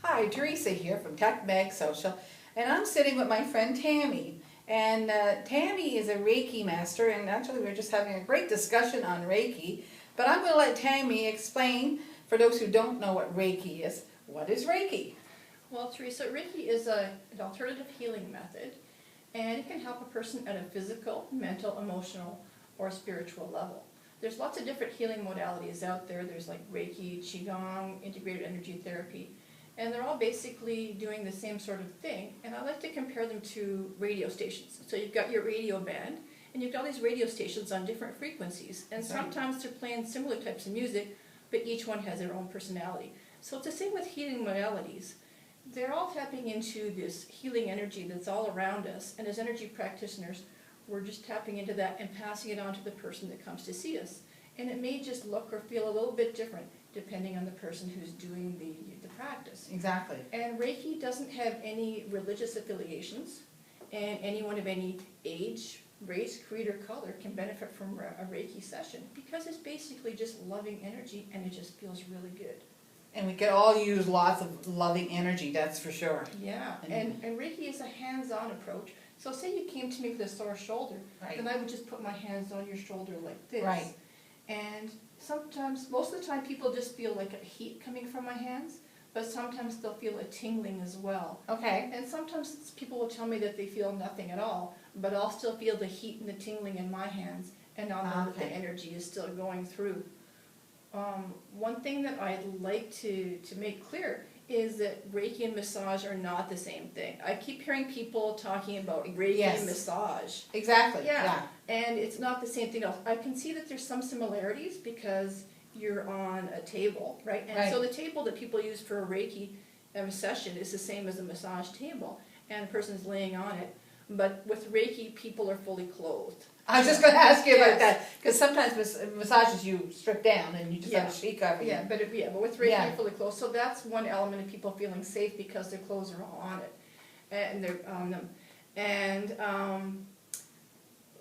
Hi, Teresa here from Tech Mag Social, and I'm sitting with my friend Tammy. And Tammy is a Reiki Master, and actually we're just having a great discussion on Reiki. But I'm going to let Tammy explain, for those who don't know what Reiki is, what is Reiki? Well, Teresa, Reiki is an alternative healing method, and it can help a person at a physical, mental, emotional, or spiritual level. There's lots of different healing modalities out there. There's like Reiki, Qigong, integrated energy therapy, and they're all basically doing the same sort of thing. And I like to compare them to radio stations. So you've got your radio band, and you've got these radio stations on different frequencies, and sometimes they're playing similar types of music, but each one has their own personality. So it's the same with healing modalities. They're all tapping into this healing energy that's all around us, and as energy practitioners, we're just tapping into that and passing it on to the person that comes to see us. And it may just look or feel a little bit different depending on the person who's doing the practice. Exactly. And Reiki doesn't have any religious affiliations, and anyone of any age, race, creed, or color can benefit from a Reiki session because it's basically just loving energy, and it just feels really good. And we can all use lots of loving energy, that's for sure. Yeah, and Reiki is a hands-on approach. So say you came to me with a sore shoulder, then I would just put my hands on your shoulder like this. Right. And sometimes, most of the time, people just feel like a heat coming from my hands, but sometimes they'll feel a tingling as well. Okay. And sometimes people will tell me that they feel nothing at all, but I'll still feel the heat and the tingling in my hands, and I'll know that the energy is still going through. One thing that I'd like to make clear is that Reiki and massage are not the same thing. I keep hearing people talking about Reiki and massage. Exactly. Yeah, and it's not the same thing. I can see that there's some similarities because you're on a table, right? And so the table that people use for a Reiki session is the same as a massage table, and a person's laying on it. But with Reiki, people are fully clothed. I was just going to ask you about that, because sometimes massages you strip down and you just have a sheet cover. Yeah, but with Reiki, you're fully clothed. So that's one element of people feeling safe because their clothes are all on it, and they're on them. And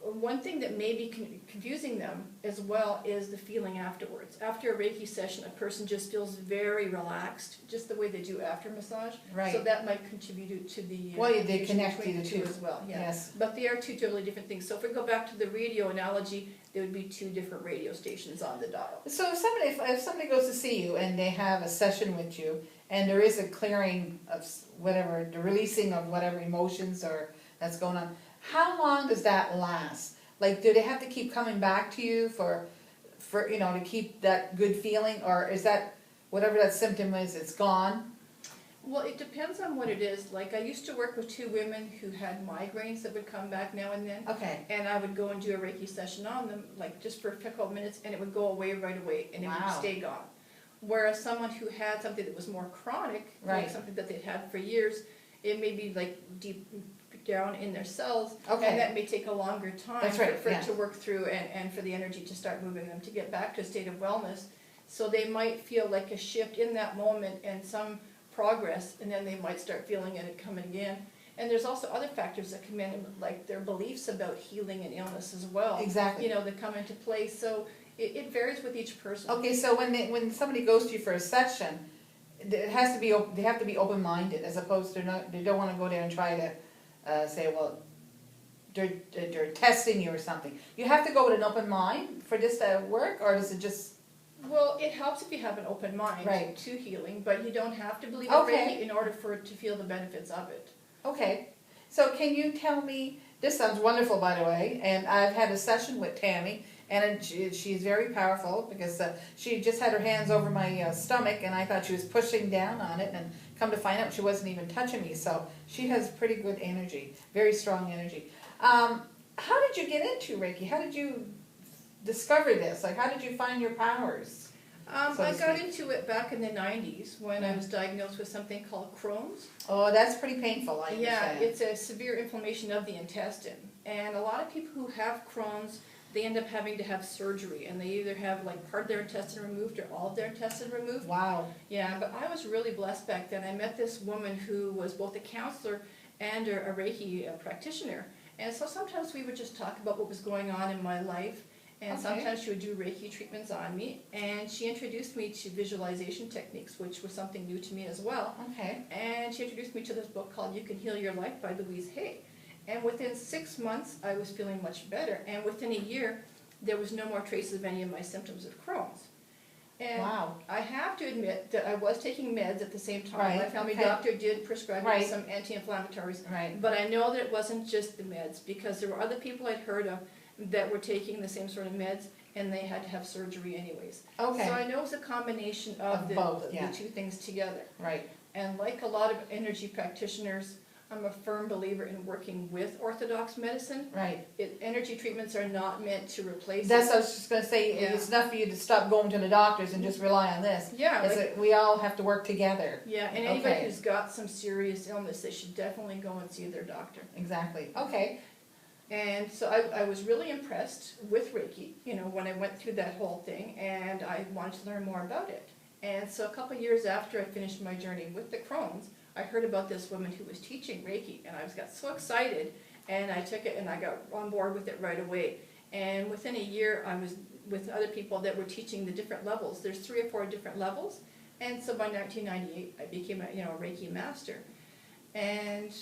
one thing that may be confusing them as well is the feeling afterwards. After a Reiki session, a person just feels very relaxed, just the way they do after massage. Right. So that might contribute to the they connect the two as well. Yeah. Yes. But they are two totally different things. So if we go back to the radio analogy, there would be two different radio stations on the dial. So if somebody goes to see you and they have a session with you, and there is a clearing of whatever, the releasing of whatever emotions or that's going on, how long does that last? Like, do they have to keep coming back to you for to keep that good feeling, or is that whatever that symptom is, it's gone? Well, it depends on what it is. Like, I used to work with two women who had migraines that would come back now and then. Okay. And I would go and do a Reiki session on them, like just for a couple of minutes, and it would go away right away, and it would stay gone. Whereas someone who had something that was more chronic, like something that they'd had for years, it may be like deep down in their cells, and that may take a longer time for it to work through and for the energy to start moving them to get back to a state of wellness. So they might feel like a shift in that moment and some progress, and then they might start feeling it coming again. And there's also other factors that come in, like their beliefs about healing and illness as well. Exactly. That come into play. So it varies with each person. Okay, so when somebody goes to you for a session, it has to be they have to be open-minded, as opposed to they don't want to go there and try to say, well, they're testing you or something. You have to go with an open mind for this to work, or does it just... Well, it helps if you have an open mind to healing, but you don't have to believe in Reiki in order for it to feel the benefits of it. Okay. So can you tell me, this sounds wonderful, by the way, and I've had a session with Tammy, and she's very powerful because she just had her hands over my stomach, and I thought she was pushing down on it, and come to find out she wasn't even touching me. So she has pretty good energy, very strong energy. How did you get into Reiki? How did you discover this? Like, how did you find your powers? I got into it back in the 90s when I was diagnosed with something called Crohn's. Oh, that's pretty painful, I understand. Yeah, it's a severe inflammation of the intestine. And a lot of people who have Crohn's, they end up having to have surgery, and they either have like part of their intestine removed or all of their intestine removed. Wow. Yeah, but I was really blessed back then. I met this woman who was both a counselor and a Reiki practitioner. And so sometimes we would just talk about what was going on in my life. And Okay. sometimes she would do Reiki treatments on me, and she introduced me to visualization techniques, which was something new to me as well. Okay. And she introduced me to this book called You Can Heal Your Life by Louise Hay. And within 6 months, I was feeling much better. And within a year, there was no more traces of any of my symptoms of Crohn's. And Wow. I have to admit that I was taking meds at the same time. Right, My family okay. doctor did prescribe me Right. some anti-inflammatories. Right. But I know that it wasn't just the meds, because there were other people I'd heard of that were taking the same sort of meds, and they had to have surgery anyways. Okay. So I know it's a combination of, Of both, yeah. the two things together. Right. And like a lot of energy practitioners, I'm a firm believer in working with orthodox medicine. Right. Energy treatments are not meant to replace That's it. what I was just gonna say, Yeah. it's enough for you to stop going to the doctors and just rely on this. Yeah, It's like, that we all have to work together. yeah, and anybody Okay. who's got some serious illness, they should definitely go and see their doctor. Exactly. Okay. And so I was really impressed with Reiki, you know, when I went through that whole thing, and I wanted to learn more about it. And so a couple of years after I finished my journey with the Crohn's, I heard about this woman who was teaching Reiki, and I got so excited, and I took it and I got on board with it right away. And within a year, I was with other people that were teaching the different levels. There's 3 or 4 different levels, and so by 1998, I became a Reiki Master, and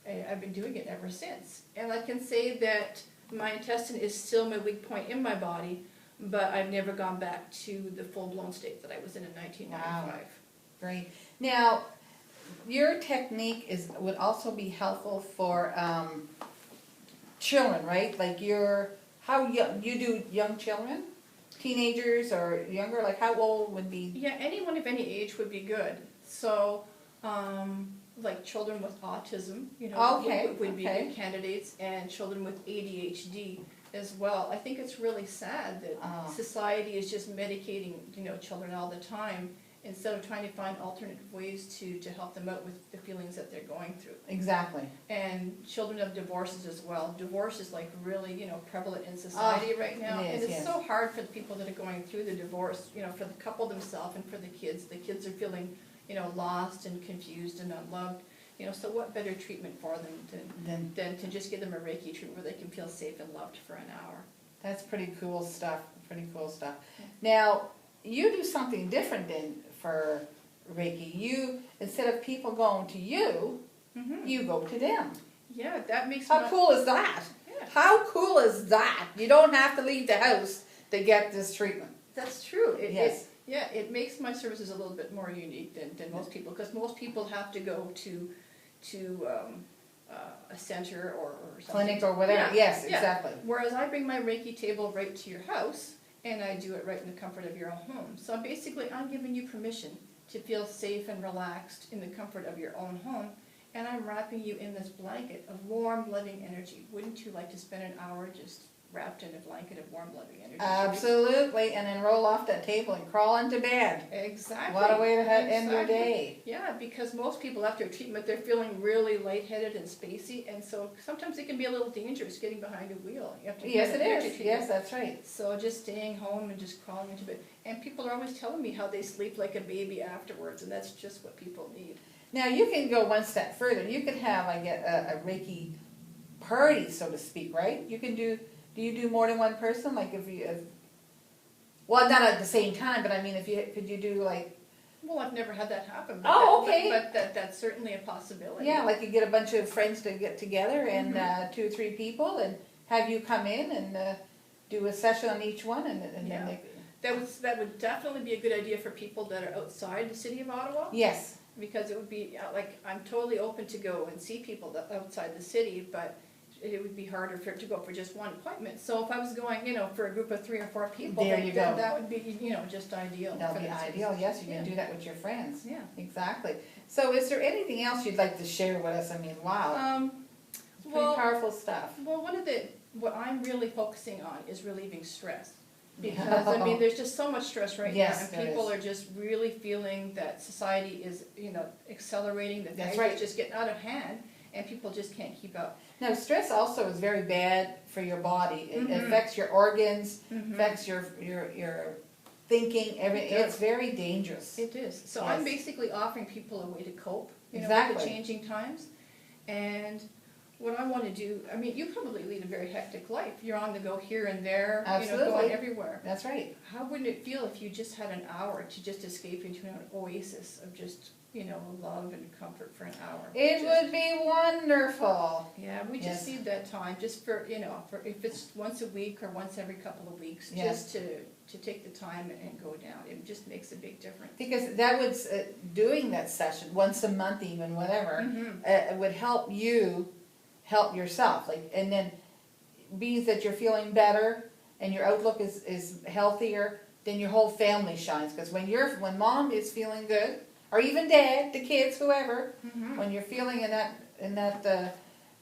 I've been doing it ever since. And I can say that my intestine is still my weak point in my body, but I've never gone back to the full-blown state that I was in 1995. Wow. Great. Now, your technique would also be helpful for children, right? Like how young, you do young children? Teenagers or younger? Like how old would be? Yeah, anyone of any age would be good. So, like children with autism, you know, Okay, would be okay. good candidates, and children with ADHD as well. I think it's really sad that society is just medicating, you know, children all the time, instead of trying to find alternative ways to help them out with the feelings that they're going through. Exactly. And children of divorces as well. Divorce is like really, you know, prevalent in society right now. it is, And it's yes. so hard for the people that are going through the divorce, you know, for the couple themselves and for the kids. The kids are feeling, you know, lost and confused and unloved. You know, so what better treatment for them than to just give them a Reiki treatment where they can feel safe and loved for an hour. That's pretty cool stuff. Pretty cool stuff. Now, you do something different than for Reiki. You, instead of people going to you, Mm-hmm. you go to them. Yeah, that makes How cool is that? Yeah. How cool is that? You don't have to leave the house to get this treatment. That's true. Yes. It makes my services a little bit more unique than most people, because most people have to go to a center or something. Clinic or whatever. Yeah, Yes, yeah. exactly. Whereas I bring my Reiki table right to your house, and I do it right in the comfort of your own home. So basically, I'm giving you permission to feel safe and relaxed in the comfort of your own home, and I'm wrapping you in this blanket of warm, loving energy. Wouldn't you like to spend an hour just wrapped in a blanket of warm, loving energy? Absolutely. And then roll off that table and crawl into bed. Exactly. What a way to end your Exactly. day. Yeah, because most people after a treatment, they're feeling really lightheaded and spacey, and so sometimes it can be a little dangerous getting behind a wheel. You have to Yes, get it an energy is. treatment. Yes, that's right. So just staying home and just crawling into bed. And people are always telling me how they sleep like a baby afterwards, and that's just what people need. Now, you can go one step further. You can have, a Reiki party, so to speak, right? You can do you do more than one person? Like well, not at the same time, but I mean, could you do like, Well, I've never had that happen. Oh, okay. But that's certainly a possibility. yeah, like you get a bunch of friends to get together and Mhm. 2 or 3 people and have you come in and do a session on each one and Yeah. then That would definitely be a good idea for people that are outside the city of Ottawa. yes. Because it would be, like, I'm totally open to go and see people outside the city, but it would be harder to go for just one appointment. So if I was going, you know, for a group of 3 or 4 people, There then you go. that would be, you know, just ideal. That would for be that ideal, service. yes, you can Yeah. do that with your friends. Yeah. Exactly. So is there anything else you'd like to share with us? I mean, wow, it's pretty powerful stuff. Well, what I'm really focusing on is relieving stress. Because, I mean, there's just so much stress right Yes, now, and there people is. are just really feeling that society is, you know, accelerating, that That's things right. are just getting out of hand, and people just can't keep up. Now, stress also is very bad for your body. It Mhm. affects your organs, Mhm. affects your thinking, It does. it's very dangerous. It is. So Yes. I'm basically offering people a way to cope, you know, with Exactly. the changing times. And what I want to do, I mean, you probably lead a very hectic life. You're on the go here and there, Absolutely. going everywhere. That's right. How wouldn't it feel if you just had an hour to just escape into an oasis of just, love and comfort for an hour? It would be wonderful. Yeah, we just need that time, just for if it's once a week or once every couple of weeks, Yes. just to take the time and go down. It just makes a big difference. Because that would, doing that session once a month even, whatever, it would help you help yourself. And then means that you're feeling better and your outlook is healthier, then your whole family shines. Because when mom is feeling good, or even dad, the kids, whoever, when you're feeling in that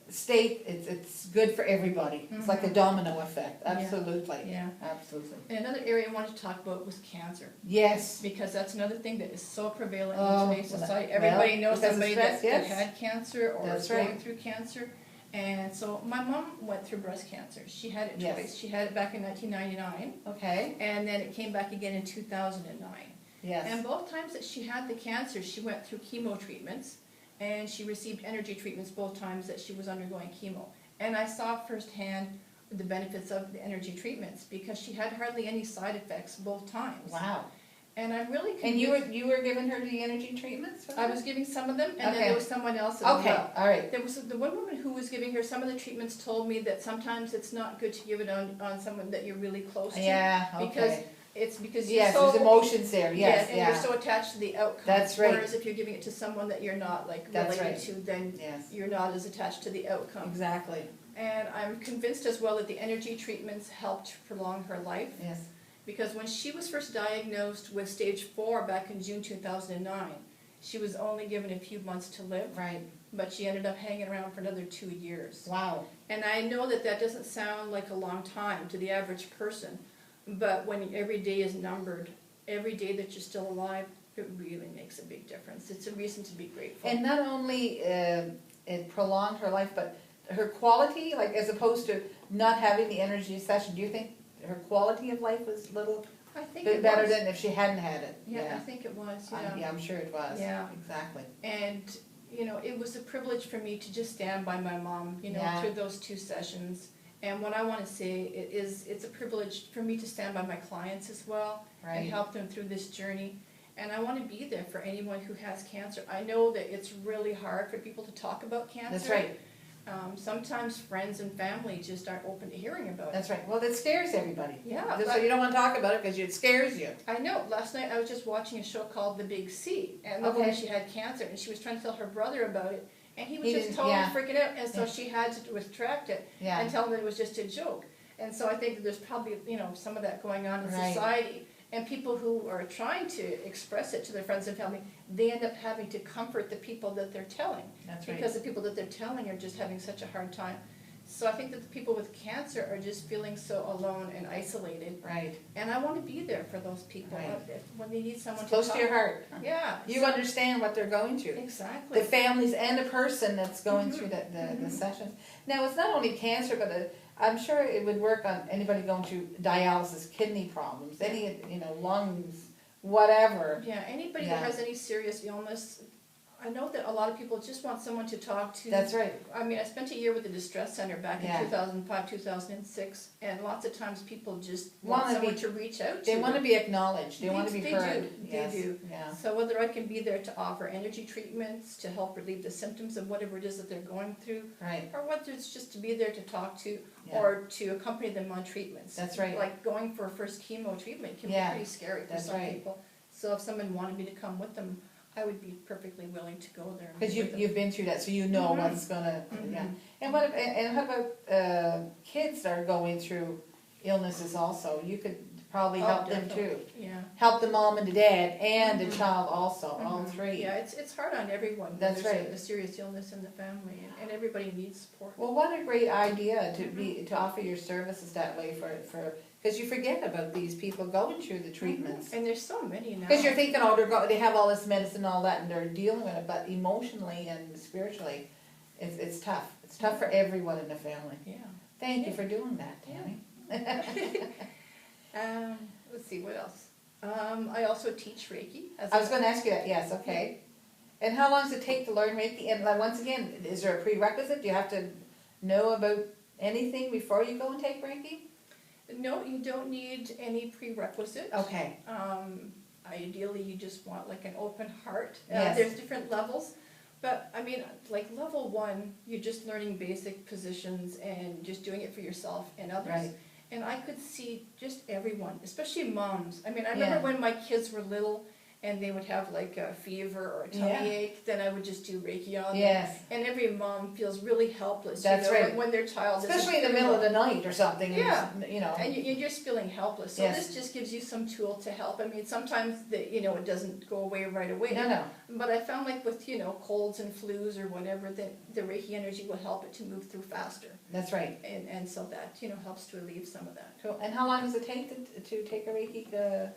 state, it's good for everybody. It's like a domino effect. Absolutely. Yeah. Absolutely. And another area I wanted to talk about was cancer. Yes. Because that's another thing that is so prevalent Oh, in today's society. Everybody knows because of somebody stress, that yes. had cancer or That's is going right. through cancer. And so my mom went through breast cancer. She had it Yes. twice. She had it back in 1999, Okay. and then it came back again in 2009. Yes. And both times that she had the cancer, she went through chemo treatments, and she received energy treatments both times that she was undergoing chemo. And I saw firsthand the benefits of the energy treatments because she had hardly any side effects both times. Wow. And I'm really And convinced. you were giving her the energy treatments? I was giving some of them, and then Okay. there was someone else as Okay. well. All right. There was the one woman who was giving her some of the treatments told me that sometimes it's not good to give it on someone that you're really close to. Yeah. Because Okay. it's because you're Yes, so there's emotions there. Yes. and Yeah. you're so attached to the outcome. That's right. Whereas if you're giving it to someone that you're not That's related right. to, then Yes. you're not as attached to the outcome. Exactly. And I'm convinced as well that the energy treatments helped prolong her life. Yes. Because when she was first diagnosed with stage 4 back in June 2009, she was only given a few months to live, Right. but she ended up hanging around for another 2 years. Wow. And I know that that doesn't sound like a long time to the average person, but when every day is numbered, every day that you're still alive, it really makes a big difference. It's a reason to be grateful. And not only it prolonged her life, but her quality, like as opposed to not having the energy session, do you think her quality of life was a little I think bit it better was. than if she hadn't had it? Yeah, I think it was, yeah. Yeah, I'm sure it was. Yeah. Exactly. And, it was a privilege for me to just stand by my mom, Yeah. through those 2 sessions. And what I want to say is it's a privilege for me to stand by my clients as well and Right. help them through this journey. And I want to be there for anyone who has cancer. I know that it's really hard for people to talk about cancer. That's right. Sometimes friends and family just aren't open to hearing about it. That's right. Well, that scares everybody. Yeah, So but- you don't want to talk about it because it scares you. I know. Last night I was just watching a show called The Big C, and the Okay. woman, she had cancer, and she was trying to tell her brother about it, and he was He just didn't- totally yeah. freaking out, and so Yeah. she had to retract it Yeah. and tell him that it was just a joke. And so I think that there's probably some of that going on in Right. society, and people who are trying to express it to their friends and family, they end up having to comfort the people that they're telling, That's right. because the people that they're telling are just having such a hard time. So I think that the people with cancer are just feeling so alone and isolated. Right. And I want to be there for those people Right. when they need someone It's close to to talk. your heart. Yeah. You understand what they're going through. Exactly. The families and the person that's going through the sessions. Now, it's not only cancer, but I'm sure it would work on anybody going through dialysis, kidney problems, any, lungs, whatever. Yeah, anybody Yeah. that has any serious illness, I know that a lot of people just want someone to talk to. That's right. I mean, I spent a year with the Distress Center back Yeah. in 2005, 2006, and lots of times people just want Wanna someone be- to reach out to. They want to be acknowledged. They want to be They heard. do. Yes. They do. Yeah. So whether I can be there to offer energy treatments to help relieve the symptoms of whatever it is that they're going through, Right. or whether it's just to be there to talk to, Yeah. or to accompany them on treatments. That's right. Like going for a first chemo treatment can Yeah, be pretty scary for that's some right. people. So if someone wanted me to come with them, I would be perfectly willing to go there. and Because be with them. you've been through that, so you know Mhm. what's gonna. Mhm. Yeah. And how about kids that are going through illnesses also? You could probably Oh, help them definitely. too. Yeah. Help the mom and the dad and the Mhm. child also, all Mhm. three. Yeah, it's hard on everyone. when That's there's right. A serious illness in the family, and everybody needs support. Well, what a great idea to offer your services that way for because you forget about these people going through the treatments. And there's so many now. Because you're thinking, they have all this medicine and all that, and they're dealing with it, but emotionally and spiritually, it's tough. It's tough for everyone in the family. Yeah. Thank you for doing that, Tammy. Let's see, what else? I also teach Reiki. I was going to ask you that, yes, okay. And how long does it take to learn Reiki? And once again, is there a prerequisite? Do you have to know about anything before you go and take Reiki? No, you don't need any prerequisite. Okay. Ideally, you just want like an open heart. Yes. There's different levels, but I mean, like level 1, you're just learning basic positions and just doing it for yourself and others. Right. And I could see just everyone, especially moms. I mean, I remember Yeah. when my kids were little and they would have like a fever or a tummy Yeah. ache, then I would just do Reiki on them. Yes. And every mom feels really helpless, That's you know, right. when their child Especially in the isn't middle of feeling the night or something. Yeah. And, you know. and you're just feeling helpless. So Yes. this just gives you some tool to help. I mean, sometimes it doesn't go away right away. No. But I found like with, colds and flus or whatever, that the Reiki energy will help it to move through faster. That's right. And so that, helps to relieve some of that. Cool. And how long does it take to take a Reiki?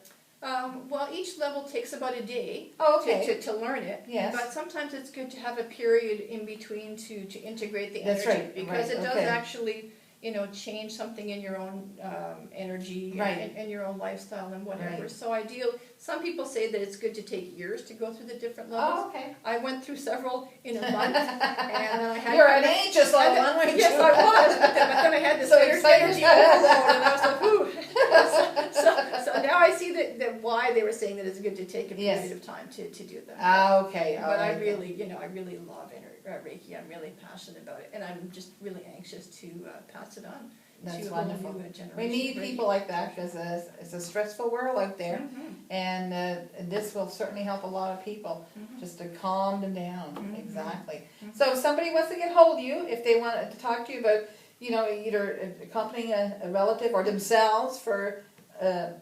Well, each level takes about a day Oh, okay. to learn it. Yes. But sometimes it's good to have a period in between to integrate the That's energy. right, Because right, it does okay. actually, change something in your own energy Right. and your own lifestyle and whatever. Right. So some people say that it's good to take years to go through the different levels. Oh, okay. I went through several in a month, and then I had. You're an anxious little one, weren't you? Yes, I was. But then I had this So excited. energy overload, and I was like, ooh. so now I see that why they were saying that it's good to take a period Yes. of time to do that. Ah, okay. But I alright. really love Reiki. I'm really passionate about it, and I'm just really anxious to pass it on. That's to wonderful. A whole new generation. We need of Reiki. people like that because it's a stressful world out there, Mhm. and this will certainly help a lot of people Mhm. just to calm them down. Mhm. Exactly. Mhm. So if somebody wants to get hold of you, if they want to talk to you about, either accompanying a relative or themselves for a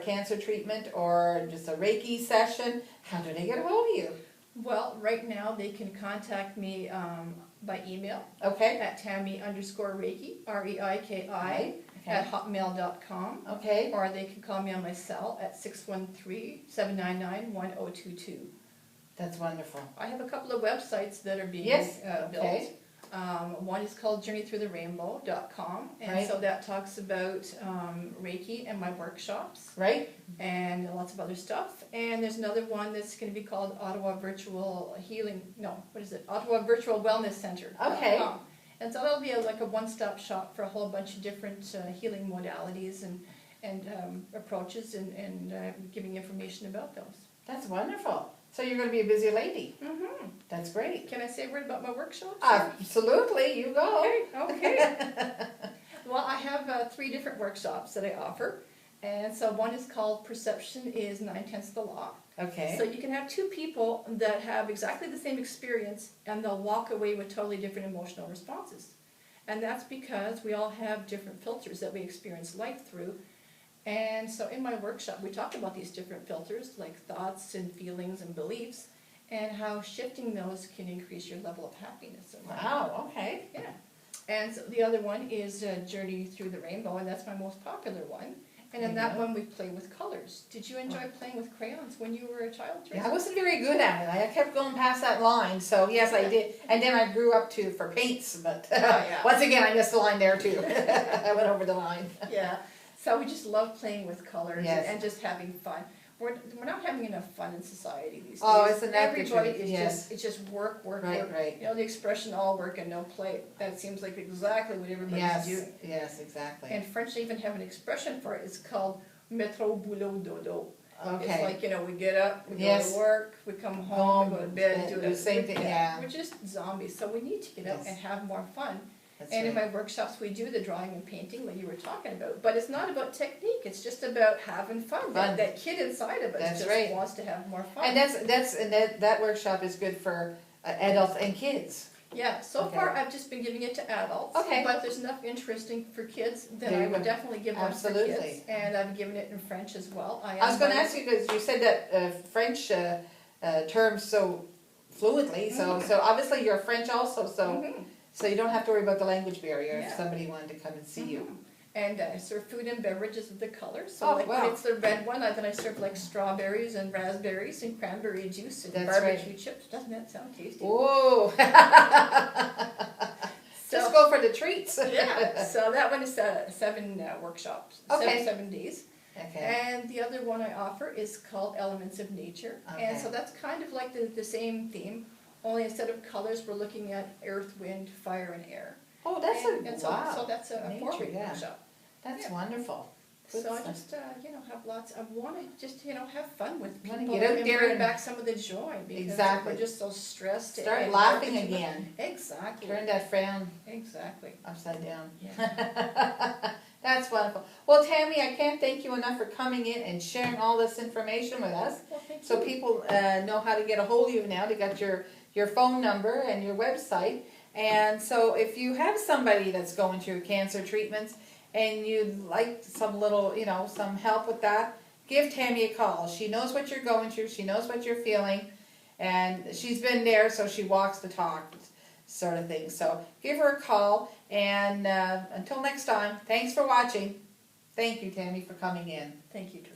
cancer treatment or just a Reiki session, how do they get a hold of you? Well, right now they can contact me by email Okay. at Tammy_Reiki, REIKI, Right. at Okay. hotmail.com. Okay. Or they can call me on my cell at 613-799-1022. That's wonderful. I have a couple of websites that are being Yes, built. okay. One is called journeythroughtherainbow.com, and Right. so that talks about Reiki and my workshops Right? and lots of other stuff. And there's another one that's going to be called Ottawa Virtual Wellness Center. Okay. And so that'll be like a one-stop shop for a whole bunch of different healing modalities and approaches and giving information about those. That's wonderful. So you're going to be a busy lady. Mm-hmm. That's great. Can I say a word about my workshops? Absolutely. You go. Okay. Well, I have 3 different workshops that I offer. And so one is called Perception is 9/10 the Law. Okay. So you can have 2 people that have exactly the same experience and they'll walk away with totally different emotional responses. And that's because we all have different filters that we experience life through. And so in my workshop, we talk about these different filters, like thoughts and feelings and beliefs, and how shifting those can increase your level of happiness. in life. Wow. Okay. Yeah. And so the other one is Journey Through the Rainbow, and that's my most popular one. And in that one, we play with colors. Did you enjoy playing with crayons when you were a child, Teresa? Yeah, I wasn't very good at it. I kept going past that line, so yes, I did. And then I grew up for paints, but yeah. once again, I missed the line there too. I went over the line. Yeah. So we just love playing with colors Yes. and just having fun. We're not having enough fun in society these days. Oh, it's an Everybody attitude, is yes. it's just work. Right, right. The expression all work and no play, that seems like exactly what everybody's Yes, doing. yes, exactly. And French even have an expression for it. It's called métro boulot dodo. It's Okay. like, we get up, we go Yes. to work, we come home, we go to bed, do the same thing, yeah. We're just zombies, so we need to get out Yes. and have more fun. That's And in right. my workshops, we do the drawing and painting like you were talking about. But it's not about technique, it's just about having fun. Fun. That kid inside of us That's just right. wants to have more fun. And that workshop is good for adults and kids. Yeah, so Okay. far I've just been giving it to adults. Okay. But if there's enough interesting for kids, then There I you would go. definitely give one for Absolutely. kids. And I've given it in French as well. I was going to ask you because you said that French terms so fluently, so obviously you're French also, so you don't have to worry about the language barrier if Yeah. somebody wanted to come and see you. And I serve food and beverages with the colors. So Oh, like wow. when it's the red one, then I serve like strawberries and raspberries and cranberry juice and That's barbecue chips. Doesn't that sound tasty? Whoa! So- Just go for the treats. Yeah, so that one is 7 workshops, Okay. 7 days. Okay. And the other one I offer is called Elements of Nature. Okay. And so that's kind of like the same theme, only instead of colors, we're looking at earth, wind, fire, and air. Oh, that's And so wow. that's a Nature, 4-week yeah. workshop. That's Yeah. wonderful. Good So I stuff. just, have lots, I want to just, have fun with Wanna people get out and there bring and- back some of the joy because Exactly. we're just so stressed. Start and laughing working too much. again. Exactly. Turn that frown Exactly. upside down. Yeah. That's wonderful. Well, Tammy, I can't thank you enough for coming in and sharing all this information with us. Well, thank So you. people know how to get a hold of you now. They got your phone number and your website. And so if you have somebody that's going through cancer treatments and you'd like some little, some help with that, give Tammy a call. She knows what you're going through. She knows what you're feeling. And she's been there, so she walks the talk, sort of thing. So give her a call. And until next time, thanks for watching. Thank you, Tammy, for coming in. Thank you, Trish.